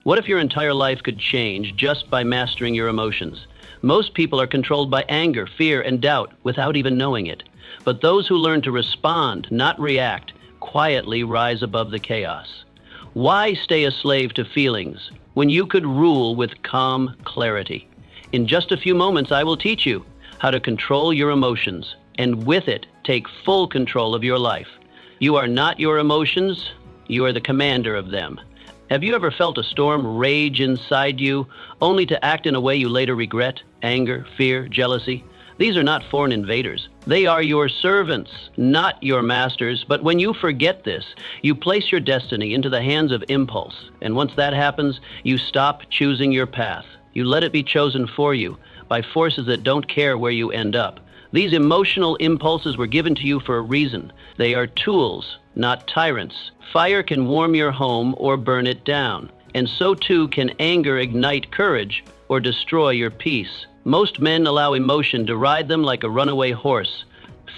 What if your entire life could change just by mastering your emotions? Most people are controlled by anger, fear, and doubt without even knowing it. But those who learn to respond, not react, quietly rise above the chaos. Why stay a slave to feelings when you could rule with calm clarity? In just a few moments, I will teach you how to control your emotions and with it, take full control of your life. You are not your emotions, you are the commander of them. Have you ever felt a storm rage inside you, only to act in a way you later regret? Anger, fear, jealousy? These are not foreign invaders. They are your servants, not your masters. But when you forget this, you place your destiny into the hands of impulse. And once that happens, you stop choosing your path. You let it be chosen for you by forces that don't care where you end up. These emotional impulses were given to you for a reason. They are tools, not tyrants. Fire can warm your home or burn it down, and so too can anger ignite courage or destroy your peace. Most men allow emotion to ride them like a runaway horse.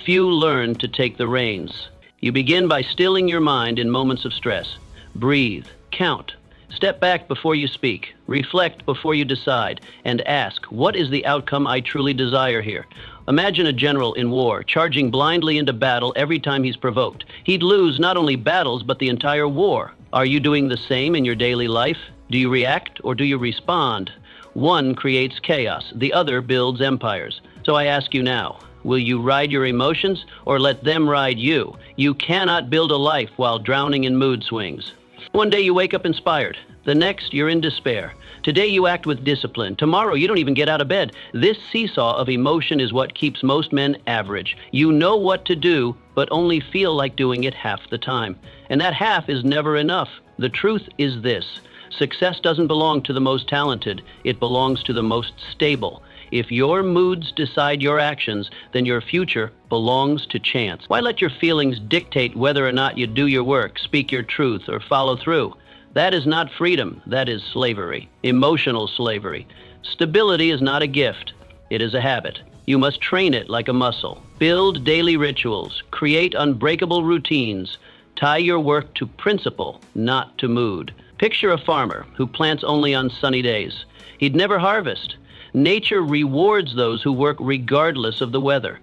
Few learn to take the reins. You begin by stilling your mind in moments of stress. Breathe, count. Step back before you speak, reflect before you decide, and ask, what is the outcome I truly desire here? Imagine a general in war, charging blindly into battle every time he's provoked. He'd lose not only battles, but the entire war. Are you doing the same in your daily life? Do you react or do you respond? One creates chaos, the other builds empires. So I ask you now, will you ride your emotions or let them ride you? You cannot build a life while drowning in mood swings. One day you wake up inspired. The next, you're in despair. Today you act with discipline. Tomorrow you don't even get out of bed. This seesaw of emotion is what keeps most men average. You know what to do, but only feel like doing it half the time. And that half is never enough. The truth is this: success doesn't belong to the most talented. It belongs to the most stable. If your moods decide your actions, then your future belongs to chance. Why let your feelings dictate whether or not you do your work, speak your truth, or follow through? That is not freedom. That is slavery, emotional slavery. Stability is not a gift. It is a habit. You must train it like a muscle. Build daily rituals. Create unbreakable routines. Tie your work to principle, not to mood. Picture a farmer who plants only on sunny days. He'd never harvest. Nature rewards those who work regardless of the weather.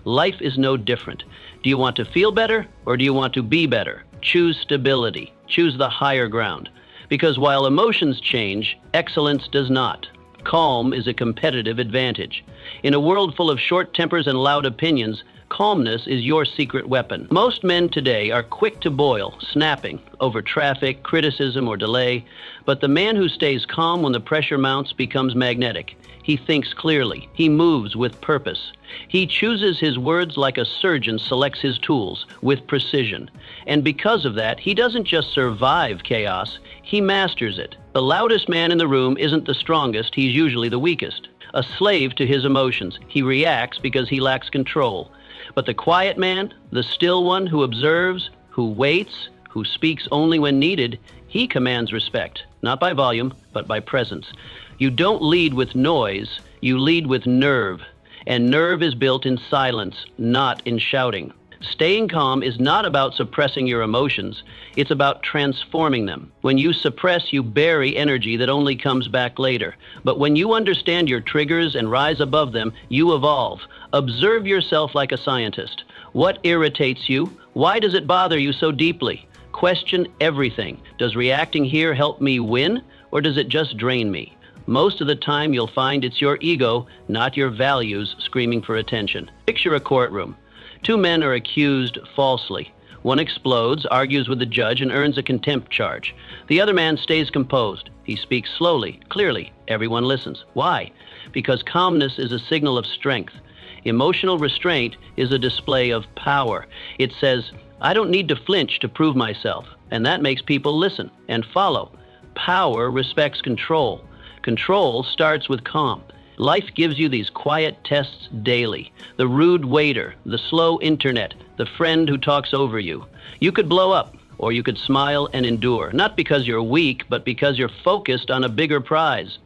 Life is no different. Do you want to feel better or do you want to be better? Choose stability. Choose the higher ground. Because while emotions change, excellence does not. Calm is a competitive advantage. In a world full of short tempers and loud opinions, calmness is your secret weapon. Most men today are quick to boil, snapping over traffic, criticism, or delay. But the man who stays calm when the pressure mounts becomes magnetic. He thinks clearly. He moves with purpose. He chooses his words like a surgeon selects his tools, with precision. And because of that, he doesn't just survive chaos, he masters it. The loudest man in the room isn't the strongest, he's usually the weakest. A slave to his emotions. He reacts because he lacks control. But the quiet man, the still one who observes, who waits, who speaks only when needed, he commands respect, not by volume, but by presence. You don't lead with noise, you lead with nerve. And nerve is built in silence, not in shouting. Staying calm is not about suppressing your emotions, it's about transforming them. When you suppress, you bury energy that only comes back later. But when you understand your triggers and rise above them, you evolve. Observe yourself like a scientist. What irritates you? Why does it bother you so deeply? Question everything. Does reacting here help me win, or does it just drain me? Most of the time you'll find it's your ego, not your values, screaming for attention. Picture a courtroom. Two men are accused falsely. One explodes, argues with the judge, and earns a contempt charge. The other man stays composed. He speaks slowly, clearly. Everyone listens. Why? Because calmness is a signal of strength. Emotional restraint is a display of power. It says, I don't need to flinch to prove myself. And that makes people listen and follow. Power respects control. Control starts with calm. Life gives you these quiet tests daily. The rude waiter, the slow internet, the friend who talks over you. You could blow up, or you could smile and endure, not because you're weak, but because you're focused on a bigger prize.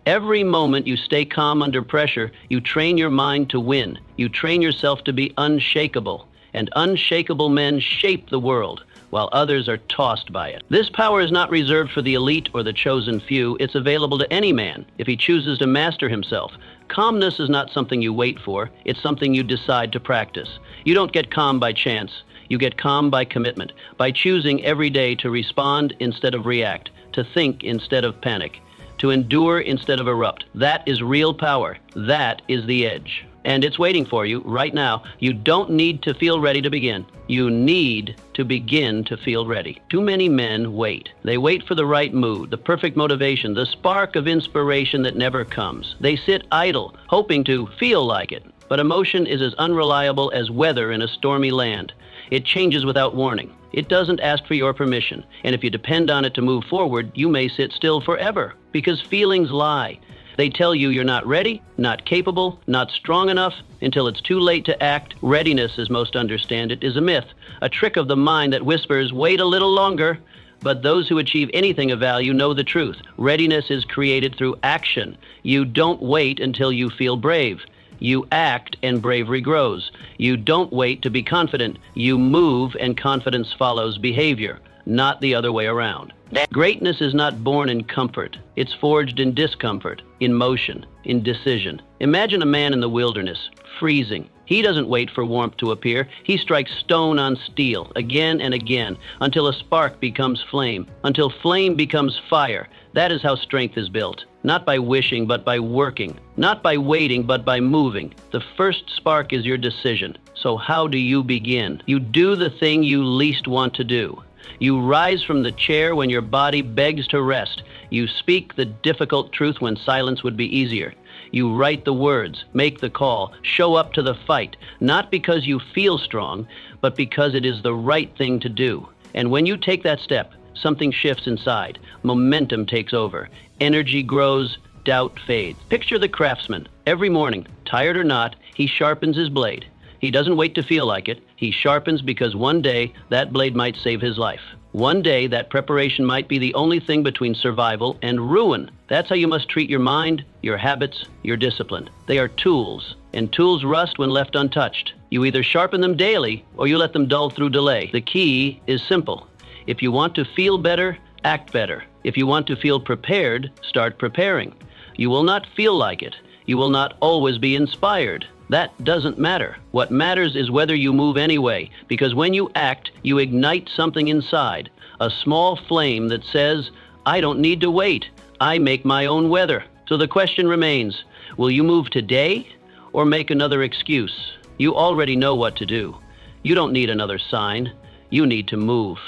Every moment you stay calm under pressure, you train your mind to win. You train yourself to be unshakable. And unshakable men shape the world. while others are tossed by it. This power is not reserved for the elite or the chosen few. It's available to any man if he chooses to master himself. Calmness is not something you wait for. It's something you decide to practice. You don't get calm by chance. You get calm by commitment, by choosing every day to respond instead of react, to think instead of panic, to endure instead of erupt. That is real power. That is the edge. And it's waiting for you right now. You don't need to feel ready to begin. You need to begin to feel ready. Too many men wait. They wait for the right mood, the perfect motivation, the spark of inspiration that never comes. They sit idle, hoping to feel like it. But emotion is as unreliable as weather in a stormy land. It changes without warning. It doesn't ask for your permission. And if you depend on it to move forward, you may sit still forever, because feelings lie. They tell you you're not ready, not capable, not strong enough until it's too late to act. Readiness, as most understand it, is a myth, a trick of the mind that whispers, wait a little longer. But those who achieve anything of value know the truth. Readiness is created through action. You don't wait until you feel brave. You act and bravery grows. You don't wait to be confident. You move and confidence follows behavior, not the other way around. Greatness is not born in comfort. It's forged in discomfort, in motion, in decision. Imagine a man in the wilderness, freezing. He doesn't wait for warmth to appear. He strikes stone on steel again and again until a spark becomes flame, until flame becomes fire. That is how strength is built. Not by wishing, but by working. Not by waiting, but by moving. The first spark is your decision. So how do you begin? You do the thing you least want to do. You rise from the chair when your body begs to rest. You speak the difficult truth when silence would be easier. You write the words, make the call, show up to the fight, not because you feel strong, but because it is the right thing to do. And when you take that step, something shifts inside. Momentum takes over. Energy grows, doubt fades. Picture the craftsman. Every morning, tired or not, he sharpens his blade. He doesn't wait to feel like it. He sharpens because one day that blade might save his life. One day that preparation might be the only thing between survival and ruin. That's how you must treat your mind, your habits, your discipline. They are tools, and tools rust when left untouched. You either sharpen them daily or you let them dull through delay. The key is simple. If you want to feel better, act better. If you want to feel prepared, start preparing. You will not feel like it. You will not always be inspired. That doesn't matter. What matters is whether you move anyway, because when you act, you ignite something inside, a small flame that says, I don't need to wait. I make my own weather. So the question remains, will you move today or make another excuse? You already know what to do. You don't need another sign. You need to move.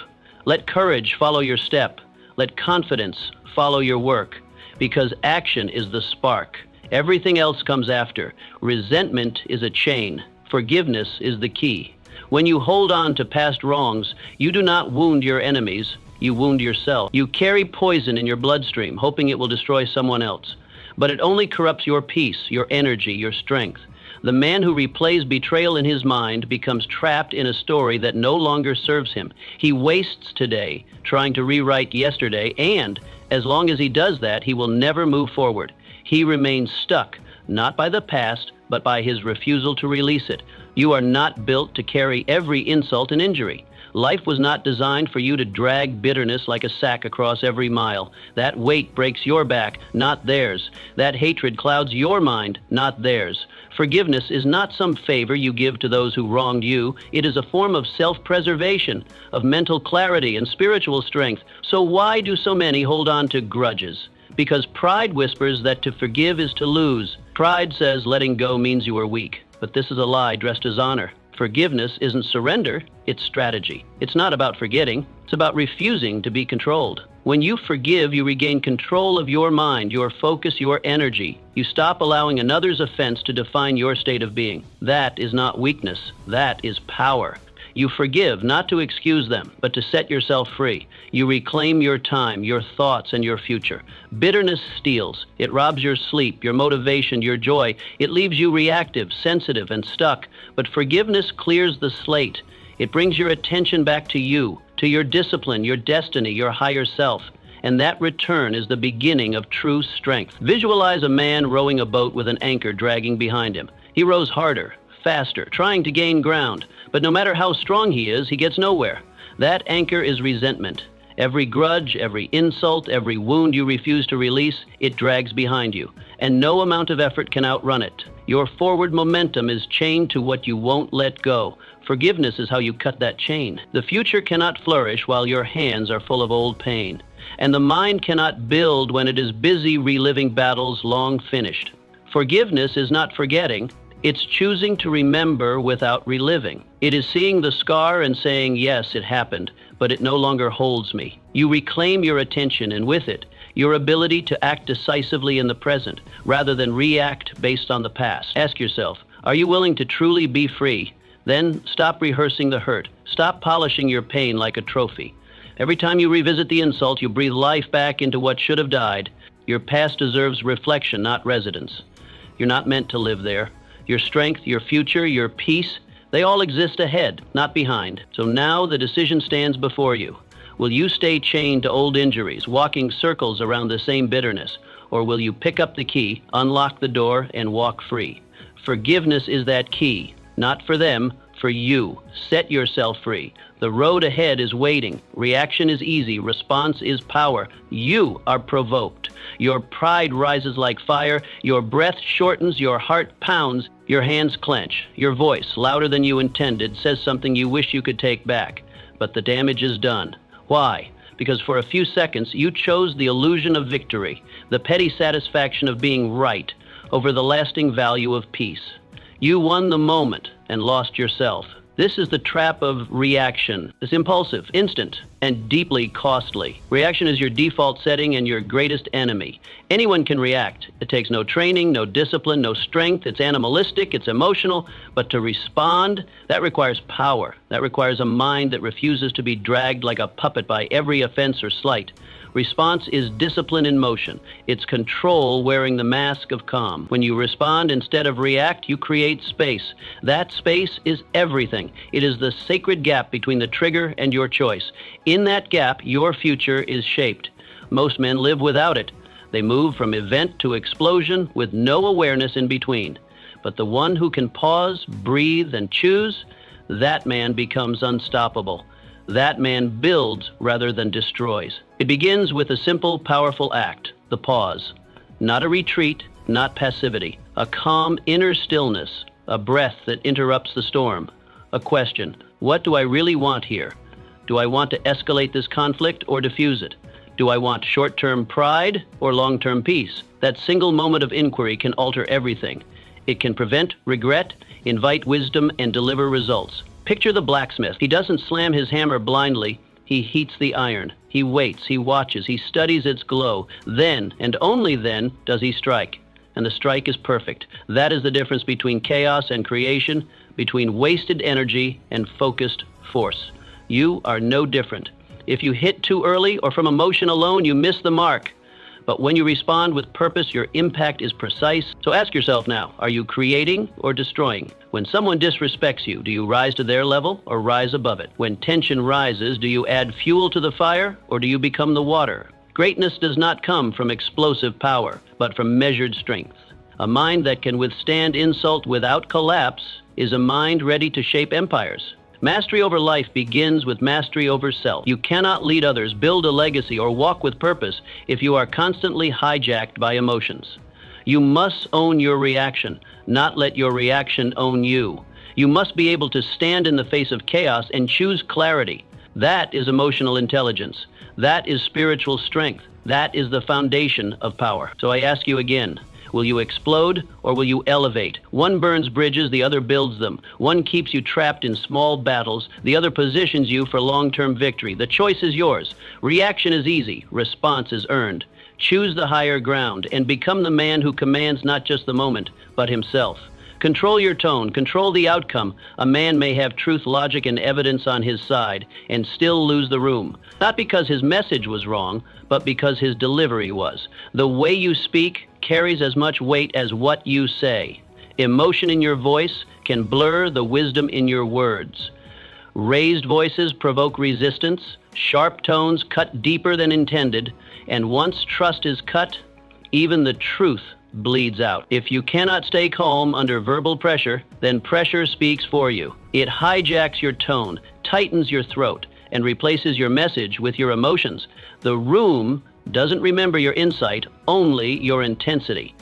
Let courage follow your step. Let confidence follow your work, because action is the spark. Everything else comes after. Resentment is a chain. Forgiveness is the key. When you hold on to past wrongs, you do not wound your enemies, you wound yourself. You carry poison in your bloodstream, hoping it will destroy someone else. But it only corrupts your peace, your energy, your strength. The man who replays betrayal in his mind becomes trapped in a story that no longer serves him. He wastes today trying to rewrite yesterday, and as long as he does that, he will never move forward. He remains stuck, not by the past, but by his refusal to release it. You are not built to carry every insult and injury. Life was not designed for you to drag bitterness like a sack across every mile. That weight breaks your back, not theirs. That hatred clouds your mind, not theirs. Forgiveness is not some favor you give to those who wronged you. It is a form of self-preservation, of mental clarity and spiritual strength. So why do so many hold on to grudges? Because pride whispers that to forgive is to lose. Pride says letting go means you are weak. But this is a lie dressed as honor. Forgiveness isn't surrender, it's strategy. It's not about forgetting, it's about refusing to be controlled. When you forgive, you regain control of your mind, your focus, your energy. You stop allowing another's offense to define your state of being. That is not weakness, that is power. You forgive, not to excuse them, but to set yourself free. You reclaim your time, your thoughts, and your future. Bitterness steals. It robs your sleep, your motivation, your joy. It leaves you reactive, sensitive, and stuck. But forgiveness clears the slate. It brings your attention back to you, to your discipline, your destiny, your higher self. And that return is the beginning of true strength. Visualize a man rowing a boat with an anchor dragging behind him. He rows harder, faster, trying to gain ground. But no matter how strong he is, he gets nowhere. That anchor is resentment. Every grudge, every insult, every wound you refuse to release, it drags behind you, and no amount of effort can outrun it. Your forward momentum is chained to what you won't let go. Forgiveness is how you cut that chain. The future cannot flourish while your hands are full of old pain, and the mind cannot build when it is busy reliving battles long finished. Forgiveness is not forgetting. It's choosing to remember without reliving. It is seeing the scar and saying, yes, it happened, but it no longer holds me. You reclaim your attention, and with it, your ability to act decisively in the present, rather than react based on the past. Ask yourself, are you willing to truly be free? Then stop rehearsing the hurt. Stop polishing your pain like a trophy. Every time you revisit the insult, you breathe life back into what should have died. Your past deserves reflection, not residence. You're not meant to live there. Your strength, your future, your peace, they all exist ahead, not behind. So now the decision stands before you. Will you stay chained to old injuries, walking circles around the same bitterness? Or will you pick up the key, unlock the door, and walk free? Forgiveness is that key, not for them, for you. Set yourself free. The road ahead is waiting. Reaction is easy. Response is power. You are provoked. Your pride rises like fire. Your breath shortens. Your heart pounds. Your hands clench. Your voice, louder than you intended, says something you wish you could take back. But the damage is done. Why? Because for a few seconds you chose the illusion of victory, the petty satisfaction of being right, over the lasting value of peace. You won the moment and lost yourself. This is the trap of reaction. It's impulsive, instant, and deeply costly. Reaction is your default setting and your greatest enemy. Anyone can react. It takes no training, no discipline, no strength. It's animalistic, it's emotional, but to respond, that requires power. That requires a mind that refuses to be dragged like a puppet by every offense or slight. Response is discipline in motion. It's control wearing the mask of calm. When you respond instead of react, you create space. That space is everything. It is the sacred gap between the trigger and your choice. In that gap, your future is shaped. Most men live without it. They move from event to explosion with no awareness in between. But the one who can pause, breathe, and choose, that man becomes unstoppable. That man builds rather than destroys. It begins with a simple, powerful act, the pause. Not a retreat, not passivity. A calm inner stillness, a breath that interrupts the storm. A question, what do I really want here? Do I want to escalate this conflict or diffuse it? Do I want short-term pride or long-term peace? That single moment of inquiry can alter everything. It can prevent regret, invite wisdom, and deliver results. Picture the blacksmith. He doesn't slam his hammer blindly. He heats the iron. He waits, he watches, he studies its glow. Then, and only then, does he strike. And the strike is perfect. That is the difference between chaos and creation, between wasted energy and focused force. You are no different. If you hit too early or from emotion alone, you miss the mark. But when you respond with purpose, your impact is precise. So ask yourself now, are you creating or destroying? When someone disrespects you, do you rise to their level or rise above it? When tension rises, do you add fuel to the fire or do you become the water? Greatness does not come from explosive power, but from measured strength. A mind that can withstand insult without collapse is a mind ready to shape empires. Mastery over life begins with mastery over self. You cannot lead others, build a legacy, or walk with purpose if you are constantly hijacked by emotions. You must own your reaction, not let your reaction own you. You must be able to stand in the face of chaos and choose clarity. That is emotional intelligence. That is spiritual strength. That is the foundation of power. So I ask you again, will you explode or will you elevate? One burns bridges, the other builds them. One keeps you trapped in small battles, the other positions you for long-term victory. The choice is yours. Reaction is easy, response is earned. Choose the higher ground and become the man who commands not just the moment, but himself. Control your tone, control the outcome. A man may have truth, logic, and evidence on his side and still lose the room. Not because his message was wrong, but because his delivery was. The way you speak carries as much weight as what you say. Emotion in your voice can blur the wisdom in your words. Raised voices provoke resistance. Sharp tones cut deeper than intended. And once trust is cut, even the truth bleeds out. If you cannot stay calm under verbal pressure, then pressure speaks for you. It hijacks your tone, tightens your throat, and replaces your message with your emotions, the room doesn't remember your insight, only your intensity.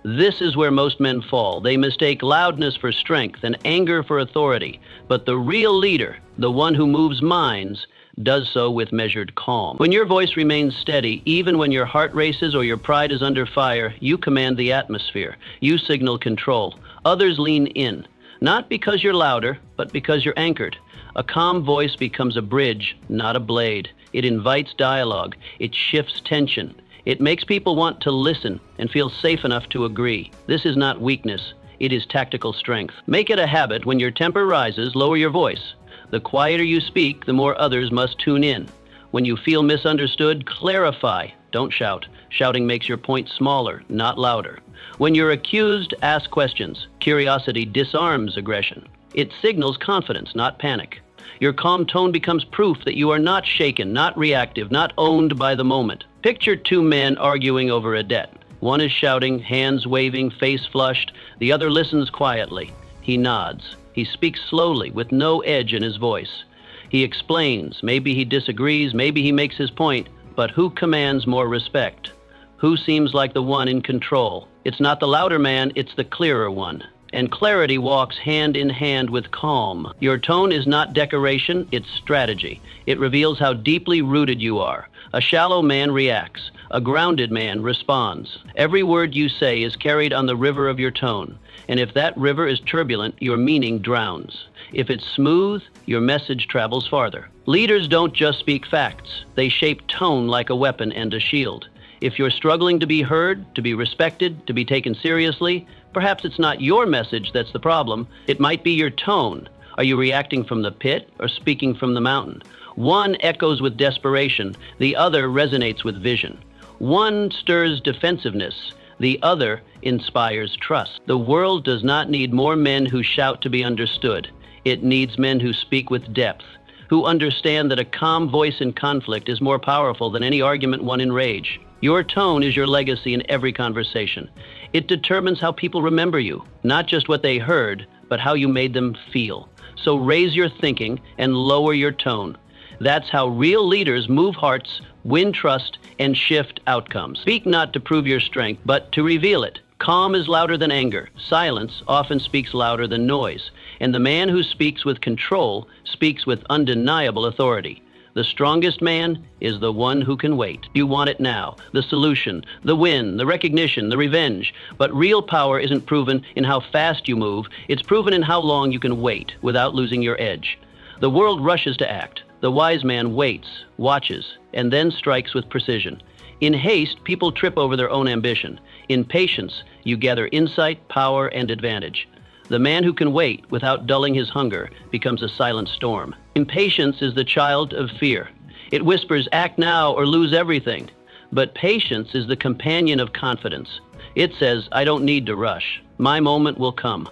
This is where most men fall. They mistake loudness for strength and anger for authority. But the real leader, the one who moves minds, does so with measured calm. When your voice remains steady, even when your heart races or your pride is under fire, you command the atmosphere. You signal control. Others lean in, not because you're louder, but because you're anchored. A calm voice becomes a bridge, not a blade. It invites dialogue. It shifts tension. It makes people want to listen and feel safe enough to agree. This is not weakness. It is tactical strength. Make it a habit. When your temper rises, lower your voice. The quieter you speak, the more others must tune in. When you feel misunderstood, clarify. Don't shout. Shouting makes your point smaller, not louder. When you're accused, ask questions. Curiosity disarms aggression. It signals confidence, not panic. Your calm tone becomes proof that you are not shaken, not reactive, not owned by the moment. Picture two men arguing over a debt. One is shouting, hands waving, face flushed. The other listens quietly. He nods. He speaks slowly, with no edge in his voice. He explains. Maybe he disagrees, maybe he makes his point, but who commands more respect? Who seems like the one in control? It's not the louder man, it's the clearer one. And clarity walks hand in hand with calm. Your tone is not decoration, it's strategy. It reveals how deeply rooted you are. A shallow man reacts. A grounded man responds. Every word you say is carried on the river of your tone. And if that river is turbulent, your meaning drowns. If it's smooth, your message travels farther. Leaders don't just speak facts. They shape tone like a weapon and a shield. If you're struggling to be heard, to be respected, to be taken seriously, perhaps it's not your message that's the problem. It might be your tone. Are you reacting from the pit or speaking from the mountain? One echoes with desperation. The other resonates with vision. One stirs defensiveness. The other inspires trust. The world does not need more men who shout to be understood. It needs men who speak with depth, who understand that a calm voice in conflict is more powerful than any argument won in rage. Your tone is your legacy in every conversation. It determines how people remember you, not just what they heard, but how you made them feel. So raise your thinking and lower your tone. That's how real leaders move hearts, win trust, and shift outcomes. Speak not to prove your strength, but to reveal it. Calm is louder than anger. Silence often speaks louder than noise. And the man who speaks with control speaks with undeniable authority. The strongest man is the one who can wait. You want it now, the solution, the win, the recognition, the revenge. But real power isn't proven in how fast you move. It's proven in how long you can wait without losing your edge. The world rushes to act. The wise man waits, watches, and then strikes with precision. In haste, people trip over their own ambition. In patience, you gather insight, power, and advantage. The man who can wait without dulling his hunger becomes a silent storm. Impatience is the child of fear. It whispers, act now or lose everything. But patience is the companion of confidence. It says, I don't need to rush. My moment will come.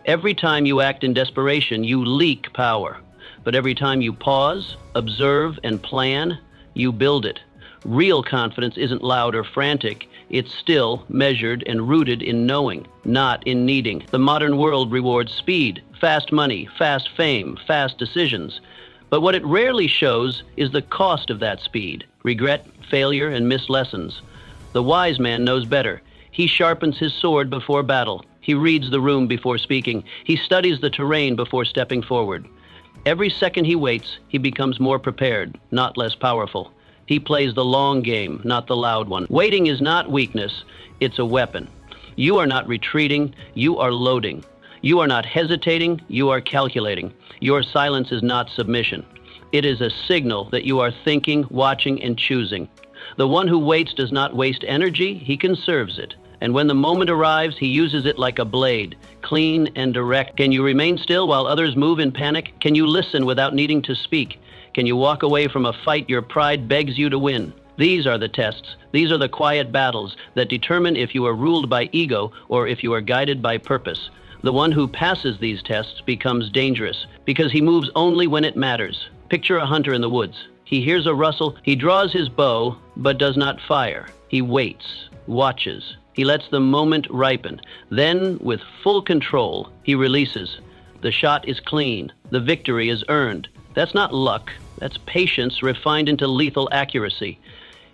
Every time you act in desperation, you leak power. But every time you pause, observe, and plan, you build it. Real confidence isn't loud or frantic. It's still, measured, and rooted in knowing, not in needing. The modern world rewards speed, fast money, fast fame, fast decisions. But what it rarely shows is the cost of that speed: regret, failure, and missed lessons. The wise man knows better. He sharpens his sword before battle. He reads the room before speaking. He studies the terrain before stepping forward. Every second he waits, he becomes more prepared, not less powerful. He plays the long game, not the loud one. Waiting is not weakness, it's a weapon. You are not retreating, you are loading. You are not hesitating, you are calculating. Your silence is not submission. It is a signal that you are thinking, watching, and choosing. The one who waits does not waste energy, he conserves it. And when the moment arrives, he uses it like a blade, clean and direct. Can you remain still while others move in panic? Can you listen without needing to speak? Can you walk away from a fight your pride begs you to win? These are the tests. These are the quiet battles that determine if you are ruled by ego or if you are guided by purpose. The one who passes these tests becomes dangerous because he moves only when it matters. Picture a hunter in the woods. He hears a rustle. He draws his bow, but does not fire. He waits, watches. He lets the moment ripen. Then, with full control, he releases. The shot is clean. The victory is earned. That's not luck. That's patience refined into lethal accuracy.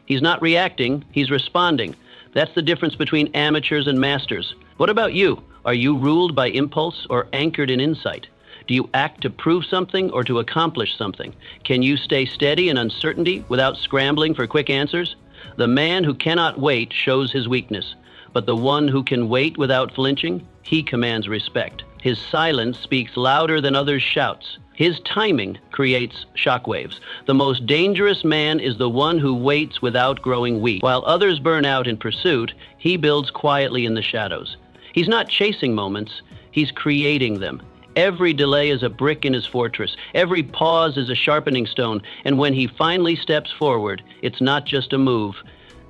He's not reacting, he's responding. That's the difference between amateurs and masters. What about you? Are you ruled by impulse or anchored in insight? Do you act to prove something or to accomplish something? Can you stay steady in uncertainty without scrambling for quick answers? The man who cannot wait shows his weakness, but the one who can wait without flinching, he commands respect. His silence speaks louder than others' shouts. His timing creates shockwaves. The most dangerous man is the one who waits without growing weak. While others burn out in pursuit, he builds quietly in the shadows. He's not chasing moments, he's creating them. Every delay is a brick in his fortress. Every pause is a sharpening stone. And when he finally steps forward, it's not just a move,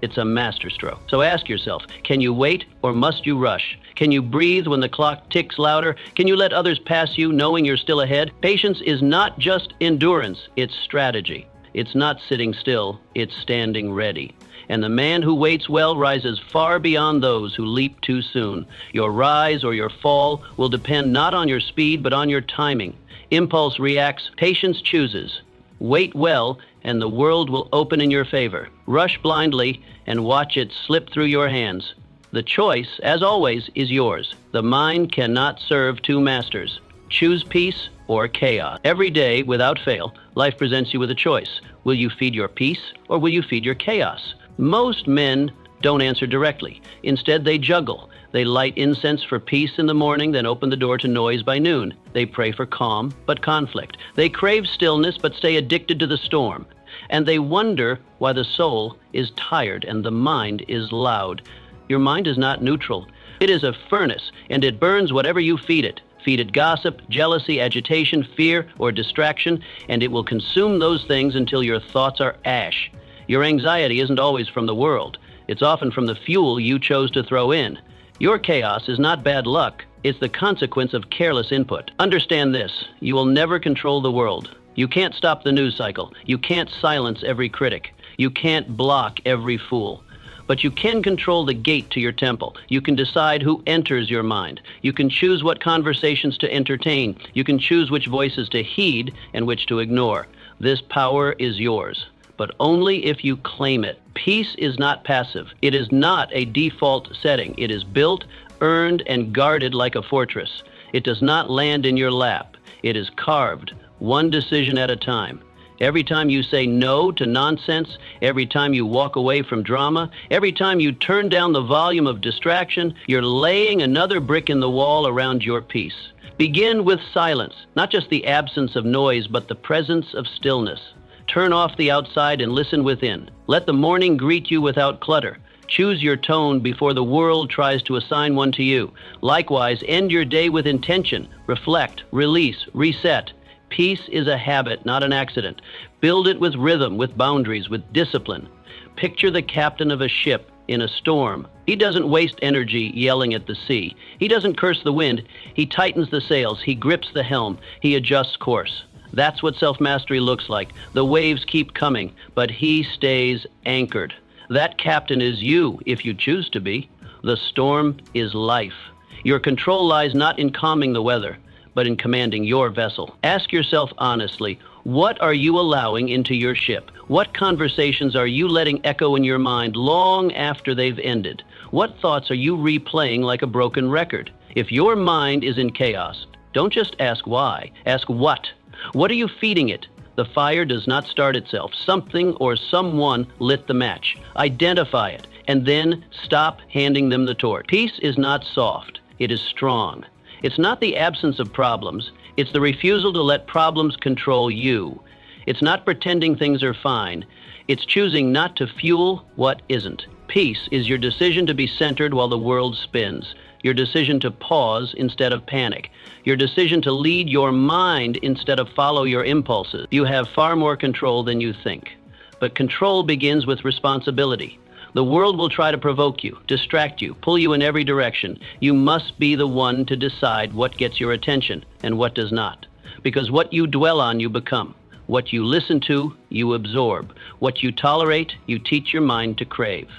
it's a masterstroke. So ask yourself, can you wait or must you rush? Can you breathe when the clock ticks louder? Can you let others pass you knowing you're still ahead? Patience is not just endurance, it's strategy. It's not sitting still, it's standing ready. And the man who waits well rises far beyond those who leap too soon. Your rise or your fall will depend not on your speed, but on your timing. Impulse reacts, patience chooses. Wait well, and the world will open in your favor. Rush blindly and watch it slip through your hands. The choice, as always, is yours. The mind cannot serve two masters. Choose peace or chaos. Every day, without fail, life presents you with a choice. Will you feed your peace or will you feed your chaos? Most men don't answer directly. Instead, they juggle. They light incense for peace in the morning, then open the door to noise by noon. They pray for calm, but conflict. They crave stillness, but stay addicted to the storm. And they wonder why the soul is tired and the mind is loud. Your mind is not neutral. It is a furnace, and it burns whatever you feed it. Feed it gossip, jealousy, agitation, fear, or distraction, and it will consume those things until your thoughts are ash. Your anxiety isn't always from the world. It's often from the fuel you chose to throw in. Your chaos is not bad luck. It's the consequence of careless input. Understand this. You will never control the world. You can't stop the news cycle. You can't silence every critic. You can't block every fool. But you can control the gate to your temple. You can decide who enters your mind. You can choose what conversations to entertain. You can choose which voices to heed and which to ignore. This power is yours, but only if you claim it. Peace is not passive. It is not a default setting. It is built, earned, and guarded like a fortress. It does not land in your lap. It is carved, one decision at a time. Every time you say no to nonsense, every time you walk away from drama, every time you turn down the volume of distraction, you're laying another brick in the wall around your peace. Begin with silence, not just the absence of noise, but the presence of stillness. Turn off the outside and listen within. Let the morning greet you without clutter. Choose your tone before the world tries to assign one to you. Likewise, end your day with intention. Reflect, release, reset. Peace is a habit, not an accident. Build it with rhythm, with boundaries, with discipline. Picture the captain of a ship in a storm. He doesn't waste energy yelling at the sea. He doesn't curse the wind. He tightens the sails. He grips the helm. He adjusts course. That's what self-mastery looks like. The waves keep coming, but he stays anchored. That captain is you, if you choose to be. The storm is life. Your control lies not in calming the weather, but in commanding your vessel. Ask yourself honestly, what are you allowing into your ship? What conversations are you letting echo in your mind long after they've ended? What thoughts are you replaying like a broken record? If your mind is in chaos, don't just ask why, ask what. What are you feeding it? The fire does not start itself. Something or someone lit the match. Identify it, and then stop handing them the torch. Peace is not soft, it is strong. It's not the absence of problems. It's the refusal to let problems control you. It's not pretending things are fine. It's choosing not to fuel what isn't. Peace is your decision to be centered while the world spins. Your decision to pause instead of panic. Your decision to lead your mind instead of follow your impulses. You have far more control than you think. But control begins with responsibility. The world will try to provoke you, distract you, pull you in every direction. You must be the one to decide what gets your attention and what does not. Because what you dwell on, you become. What you listen to, you absorb. What you tolerate, you teach your mind to crave.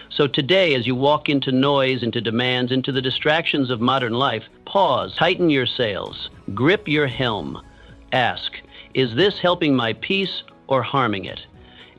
So today, as you walk into noise, into demands, into the distractions of modern life, pause, tighten your sails, grip your helm. Ask, Is this helping my peace or harming it?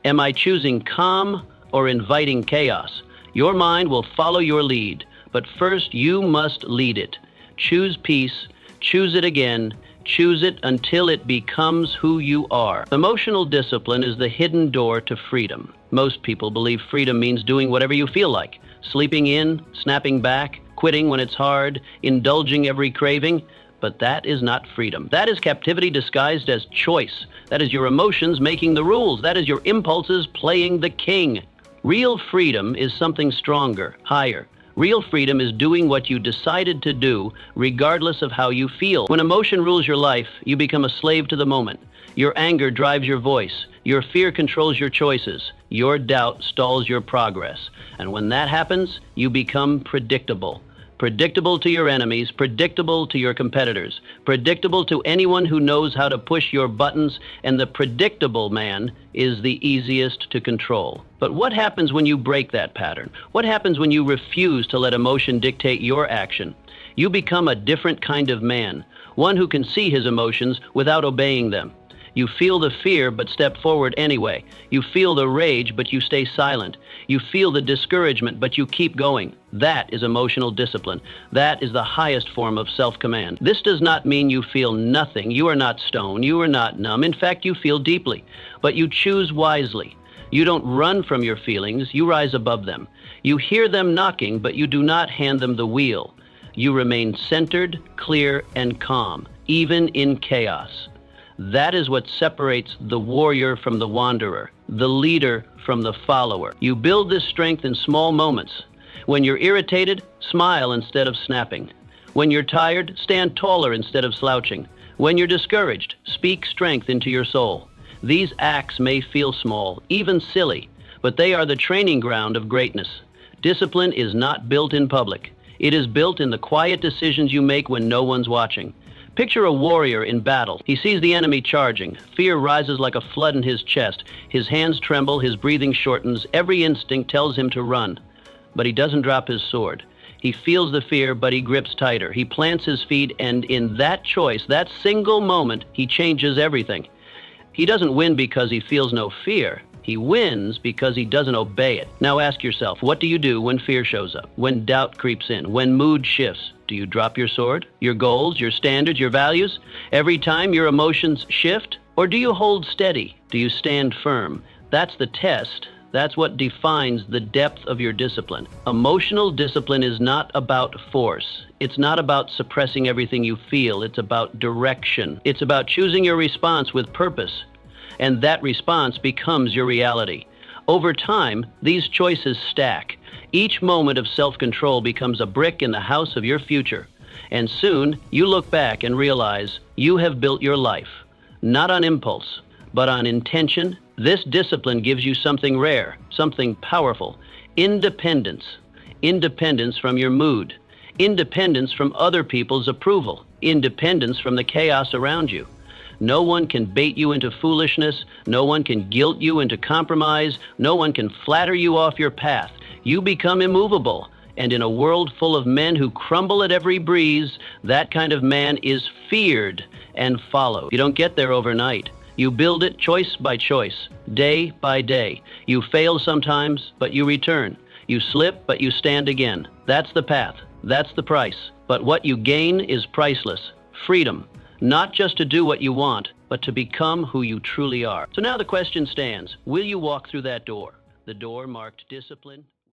Am I choosing calm or inviting chaos? Your mind will follow your lead, but first you must lead it. Choose peace, choose it again, choose it until it becomes who you are. Emotional discipline is the hidden door to freedom. Most people believe freedom means doing whatever you feel like, sleeping in, snapping back, quitting when it's hard, indulging every craving. But that is not freedom. That is captivity disguised as choice. That is your emotions making the rules. That is your impulses playing the king. Real freedom is something stronger, higher. Real freedom is doing what you decided to do, regardless of how you feel. When emotion rules your life, you become a slave to the moment. Your anger drives your voice. Your fear controls your choices. Your doubt stalls your progress. And when that happens, you become predictable. Predictable to your enemies, predictable to your competitors, predictable to anyone who knows how to push your buttons, and the predictable man is the easiest to control. But what happens when you break that pattern? What happens when you refuse to let emotion dictate your action? You become a different kind of man, one who can see his emotions without obeying them. You feel the fear, but step forward anyway. You feel the rage, but you stay silent. You feel the discouragement, but you keep going. That is emotional discipline. That is the highest form of self-command. This does not mean you feel nothing. You are not stone. You are not numb. In fact, you feel deeply, but you choose wisely. You don't run from your feelings. You rise above them. You hear them knocking, but you do not hand them the wheel. You remain centered, clear, and calm, even in chaos. That is what separates the warrior from the wanderer, the leader from the follower. You build this strength in small moments. When you're irritated, smile instead of snapping. When you're tired, stand taller instead of slouching. When you're discouraged, speak strength into your soul. These acts may feel small, even silly, but they are the training ground of greatness. Discipline is not built in public. It is built in the quiet decisions you make when no one's watching. Picture a warrior in battle. He sees the enemy charging. Fear rises like a flood in his chest. His hands tremble, his breathing shortens. Every instinct tells him to run. But he doesn't drop his sword. He feels the fear, but he grips tighter. He plants his feet, and in that choice, that single moment, he changes everything. He doesn't win because he feels no fear. He wins because he doesn't obey it. Now ask yourself, what do you do when fear shows up? When doubt creeps in? When mood shifts? Do you drop your sword? Your goals, your standards, your values? Every time your emotions shift? Or do you hold steady? Do you stand firm? That's the test. That's what defines the depth of your discipline. Emotional discipline is not about force. It's not about suppressing everything you feel. It's about direction. It's about choosing your response with purpose. And that response becomes your reality. Over time, these choices stack. Each moment of self-control becomes a brick in the house of your future. And soon, you look back and realize you have built your life, not on impulse, but on intention. This discipline gives you something rare, something powerful: independence. Independence from your mood. Independence from other people's approval. Independence from the chaos around you. No one can bait you into foolishness. No one can guilt you into compromise. No one can flatter you off your path. You become immovable. And in a world full of men who crumble at every breeze, that kind of man is feared and followed. You don't get there overnight. You build it choice by choice, day by day. You fail sometimes, but you return. You slip, but you stand again. That's the path. That's the price. But what you gain is priceless. Freedom. Not just to do what you want, but to become who you truly are. So now the question stands, will you walk through that door? The door marked discipline,